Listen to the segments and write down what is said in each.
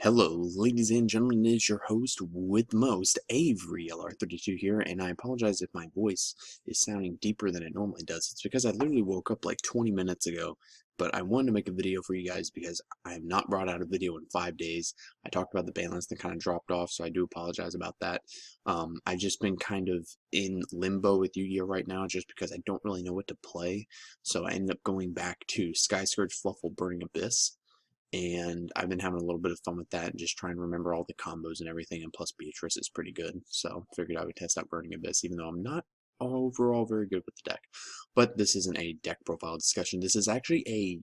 Hello, ladies and gentlemen, it is your host with most, Avery LR32 here, and I apologize if my voice is sounding deeper than it normally does. It's because I literally woke up like 20 minutes ago, but I wanted to make a video for you guys because I have not brought out a video in 5 days. I talked about the ban list and kind of dropped off, so I do apologize about that. I've just been kind of in limbo with Yu-Gi-Oh right now just because I don't really know what to play, so I ended up going back to Sky Scourge Fluffle Burning Abyss, and I've been having a little bit of fun with that and just trying to remember all the combos and everything, and plus Beatrice is pretty good, so figured I would test out Burning Abyss, even though I'm not overall very good with the deck. But this isn't a deck profile discussion, this is actually a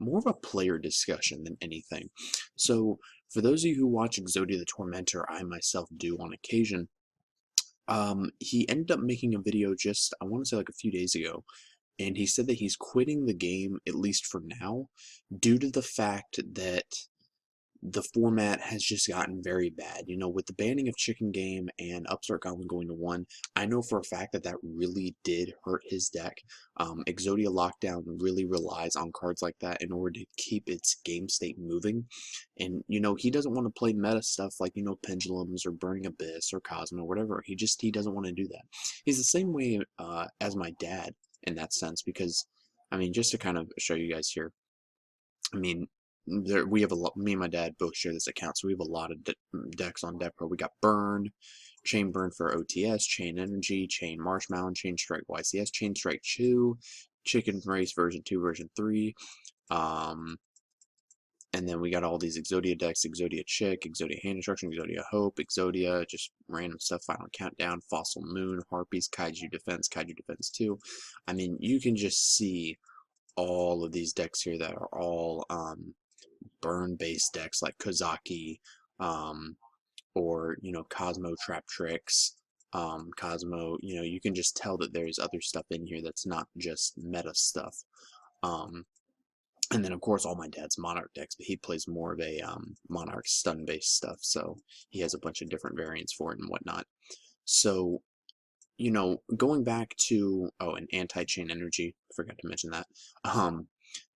more of a player discussion than anything. So for those of you who watch Exodia the Tormentor, I myself do on occasion, he ended up making a video just, I want to say like a few days ago, and he said that he's quitting the game, at least for now, due to the fact that the format has just gotten very bad. You know, with the banning of Chicken Game and Upstart Goblin going to 1, I know for a fact that that really did hurt his deck. Exodia Lockdown really relies on cards like that in order to keep its game state moving. And, you know, he doesn't want to play meta stuff like, you know, Pendulums or Burning Abyss or Cosmo or whatever. He doesn't want to do that. He's the same way as my dad in that sense, because, I mean, just to kind of show you guys here, I mean, we have a lot. Me and my dad both share this account, so we have a lot of decks on Deck Pro. We got Burn, Chain Burn for OTS, Chain Energy, Chain Marshmallow, Chain Strike YCS, Chain Strike 2, Chicken Race version 2, version 3. And then we got all these Exodia decks: Exodia Chick, Exodia Hand Instruction, Exodia Hope, Exodia, just random stuff, Final Countdown, Fossil Moon, Harpies, Kaiju Defense 2. I mean, you can just see all of these decks here that are all burn-based decks like Kozaki, or, you know, Cosmo Trap Tricks, Cosmo, you know, you can just tell that there's other stuff in here that's not just meta stuff. And then, of course, all my dad's Monarch decks, but he plays more of a Monarch stun-based stuff, so he has a bunch of different variants for it and whatnot. So, you know, going back to, oh, and Anti-Chain Energy, forgot to mention that.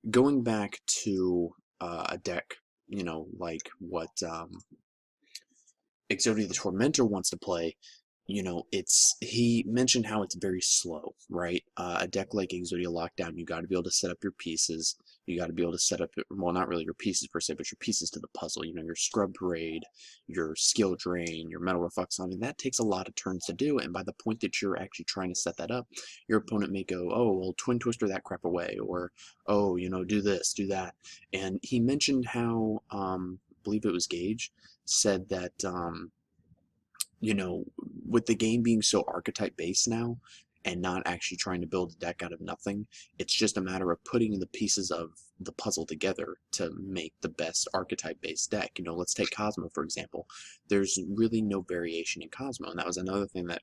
Going back to a deck, you know, like what Exodia the Tormentor wants to play, you know, he mentioned how it's very slow, right? A deck like Exodia Lockdown, you got to be able to set up your pieces. You got to be able to set up, well, not really your pieces per se, but your pieces to the puzzle. You know, your Scrub Parade, your Skill Drain, your Metal Reflux. I mean, that takes a lot of turns to do, and by the point that you're actually trying to set that up, your opponent may go, oh, well, Twin Twister that crap away, or, oh, you know, do this, do that. And he mentioned how, I believe it was Gage, said that, you know, with the game being so archetype based now and not actually trying to build a deck out of nothing, it's just a matter of putting the pieces of the puzzle together to make the best archetype based deck. You know, let's take Cosmo for example. There's really no variation in Cosmo, and that was another thing that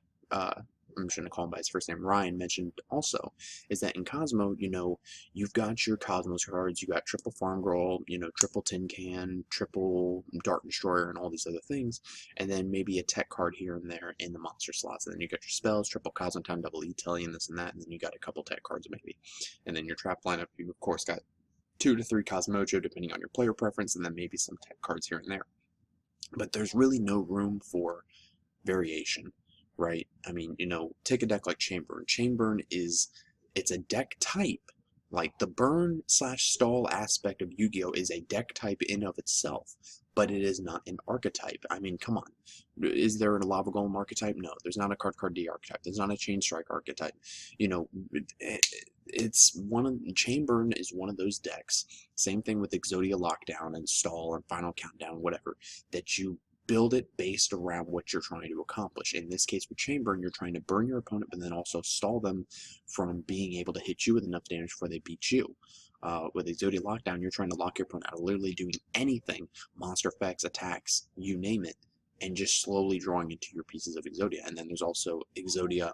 I'm just going to call him by his first name, Ryan, mentioned also, is that in Cosmo, you know, you've got your Cosmos cards, you got triple Farm Girl, you know, triple Tin Can, triple Dart Destroyer, and all these other things, and then maybe a tech card here and there in the monster slots, and then you got your spells, triple Cosmo Time, double E-Telly, and this and that, and then you got a couple tech cards maybe. And then your trap lineup, you of course got 2 to 3 Cosmojo, depending on your player preference, and then maybe some tech cards here and there. But there's really no room for variation, right? I mean, you know, take a deck like Chainburn. Chainburn it's a deck type. Like the burn slash stall aspect of Yu-Gi-Oh is a deck type in of itself, but it is not an archetype. I mean, come on. Is there a Lava Golem archetype? No. There's not a Card D archetype. There's not a Chain Strike archetype. You know, it's one of Chainburn is one of those decks. Same thing with Exodia Lockdown and Stall and Final Countdown, whatever, that you build it based around what you're trying to accomplish. In this case with Chainburn, you're trying to burn your opponent, but then also stall them from being able to hit you with enough damage before they beat you. With Exodia Lockdown, you're trying to lock your opponent out of literally doing anything, monster effects, attacks, you name it, and just slowly drawing into your pieces of Exodia. And then there's also Exodia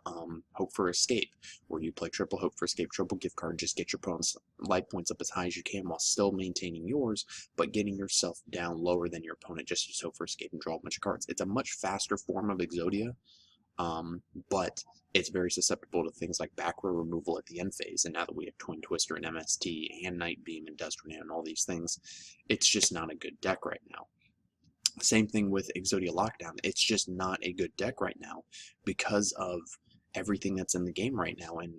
Hope for Escape, where you play triple Hope for Escape, triple gift card, just get your opponent's life points up as high as you can while still maintaining yours, but getting yourself down lower than your opponent just to Hope for Escape and draw a bunch of cards. It's a much faster form of Exodia, but it's very susceptible to things like back row removal at the end phase, and now that we have Twin Twister and MST and Night Beam and Dust Grenade and all these things, it's just not a good deck right now. Same thing with Exodia Lockdown. It's just not a good deck right now because of everything that's in the game right now. And,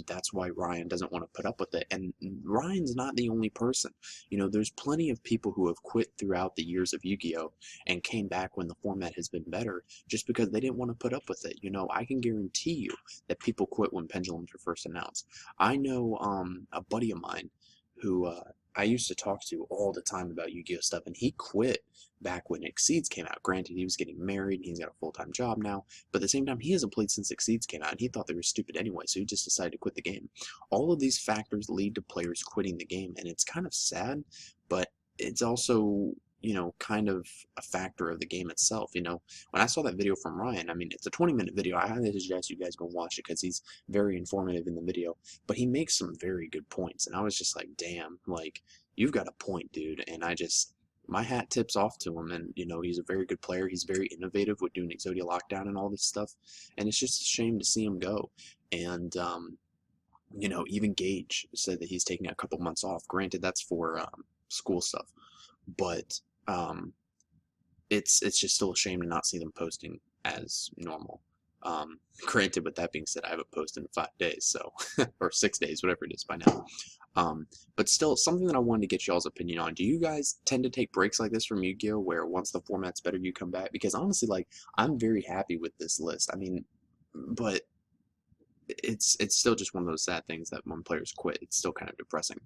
that's why Ryan doesn't want to put up with it. And Ryan's not the only person. There's plenty of people who have quit throughout the years of Yu-Gi-Oh! And came back when the format has been better just because they didn't want to put up with it. I can guarantee you that people quit when pendulums were first announced. I know a buddy of mine who I used to talk to all the time about Yu-Gi-Oh! Stuff, and he quit back when Exceeds came out. Granted, he was getting married, and he's got a full-time job now, but at the same time, he hasn't played since Exceeds came out, and he thought they were stupid anyway, so he just decided to quit the game. All of these factors lead to players quitting the game, and it's kind of sad, but it's also, kind of a factor of the game itself. When I saw that video from Ryan, I mean, it's a 20-minute video. I highly suggest you guys go watch it because he's very informative in the video, but he makes some very good points, and I was just like, damn, like, you've got a point, dude, and my hat tips off to him. And he's a very good player. He's very innovative with doing Exodia Lockdown and all this stuff, and it's just a shame to see him go. And even Gage said that he's taking a couple months off. Granted, that's for school stuff, but it's just still a shame to not see them posting as normal. Granted, with that being said, I haven't posted in 5 days, so or 6 days, whatever it is by now. But still, something that I wanted to get y'all's opinion on. Do you guys tend to take breaks like this from Yu-Gi-Oh! Where once the format's better, you come back? Because honestly, like, I'm very happy with this list. I mean, but it's still just one of those sad things that when players quit, it's still kind of depressing.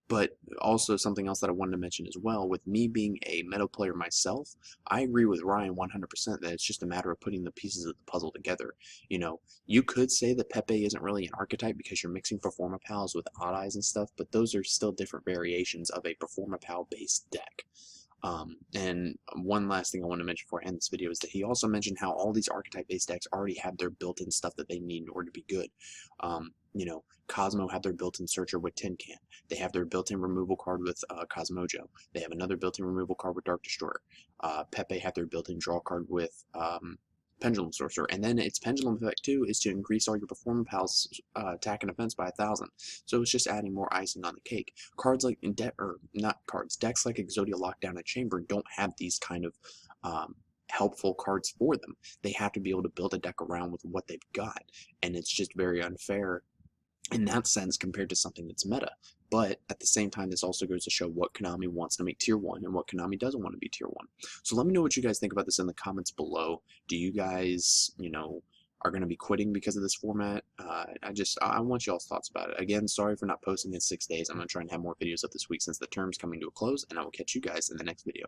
But also something else that I wanted to mention as well, with me being a meta player myself, I agree with Ryan 100% that it's just a matter of putting the pieces of the puzzle together. You could say that Pepe isn't really an archetype because you're mixing Performa Pals with Odd Eyes and stuff, but those are still different variations of a Performa Pal based deck. And one last thing I want to mention before I end this video is that he also mentioned how all these archetype-based decks already have their built-in stuff that they need in order to be good. Cosmo have their built-in Searcher with Tin Can. They have their built-in removal card with Cosmojo. They have another built-in removal card with Dark Destroyer. Pepe have their built-in draw card with Pendulum Sorcerer, and then its Pendulum effect too is to increase all your Performa Pals attack and defense by 1,000. So it's just adding more icing on the cake. Cards like decks like Exodia Lockdown and Chamber don't have these kind of helpful cards for them. They have to be able to build a deck around with what they've got, and it's just very unfair in that sense compared to something that's meta. But at the same time, this also goes to show what Konami wants to make tier 1 and what Konami doesn't want to be tier 1. So let me know what you guys think about this in the comments below. Do you guys, are going to be quitting because of this format? I want y'all's thoughts about it. Again, sorry for not posting in 6 days. I'm going to try and have more videos up this week since the term's coming to a close, and I will catch you guys in the next video.